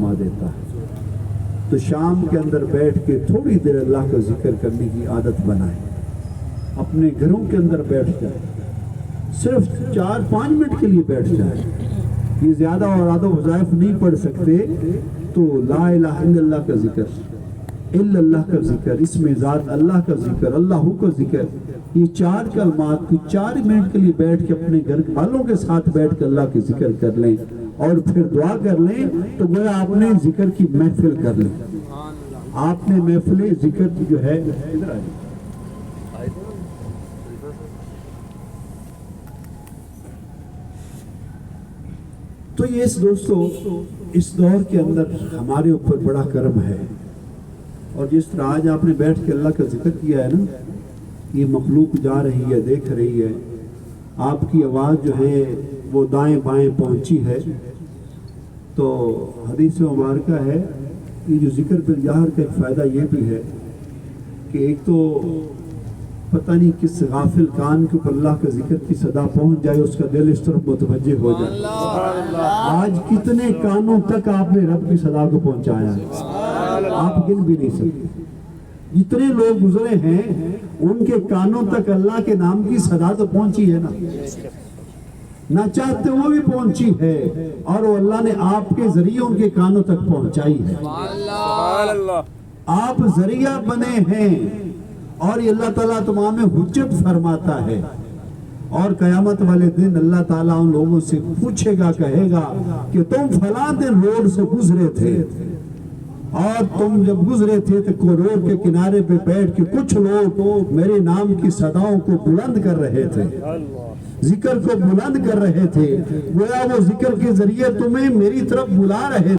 فرما دیتا ہے۔ تو شام کے اندر بیٹھ کے تھوڑی دیر اللہ کا ذکر کرنے کی عادت بنائیں، اپنے گھروں کے اندر بیٹھ جائیں، صرف 4-5 منٹ کے لیے بیٹھ جائیں، یہ زیادہ اوراد و وظائف نہیں پڑھ سکتے تو لا الہ الا اللہ کا ذکر، الا اللہ کا ذکر، اسم ذات اللہ کا ذکر، اللہ کا ذکر، یہ 4 کلمات کو 4 منٹ کے لیے بیٹھ کے اپنے گھر والوں کے ساتھ بیٹھ کے اللہ کے ذکر کر لیں اور پھر دعا کر لیں، تو گویا آپ نے ذکر کی محفل کر لیں، آپ نے محفل ذکر کی جو ہے ادھر آئیے۔ تو یہ دوستو اس دور کے اندر ہمارے اوپر بڑا کرم ہے، اور جس طرح آج آپ نے بیٹھ کے اللہ کا ذکر کیا ہے نا، یہ مخلوق جا رہی ہے، دیکھ رہی ہے، آپ کی آواز جو ہے وہ دائیں بائیں پہنچی ہے، تو حدیث مبارکہ ہے، یہ جو ذکر بالجہر کا ایک فائدہ یہ بھی ہے کہ ایک تو پتہ نہیں کس غافل کان کے اوپر اللہ کا ذکر کی صدا پہنچ جائے، اس کا دل اس طرف متوجہ ہو جائے۔ آج کتنے کانوں تک آپ نے رب کی صدا کو پہنچایا ہے، آپ گن بھی نہیں سکتے، جتنے لوگ گزرے ہیں ان کے کانوں تک اللہ کے نام کی صدا تو پہنچی ہے نا، نہ چاہتے وہ بھی پہنچی ہے، اور وہ اللہ نے آپ کے ذریعے ان کے کانوں تک پہنچائی ہے۔ آپ ذریعہ بنے ہیں، اور یہ اللہ تعالیٰ تمام میں حجت فرماتا ہے، اور قیامت والے دن اللہ تعالیٰ ان لوگوں سے پوچھے گا، کہے گا کہ تم فلاں دن روڈ سے گزرے تھے، اور تم جب گزرے تھے تو روڈ کے کنارے پہ بیٹھ کے کچھ لوگ میرے نام کی صداؤں کو بلند کر رہے تھے، ذکر کو بلند کر رہے تھے، گویا وہ ذکر کے ذریعے تمہیں میری طرف بلا رہے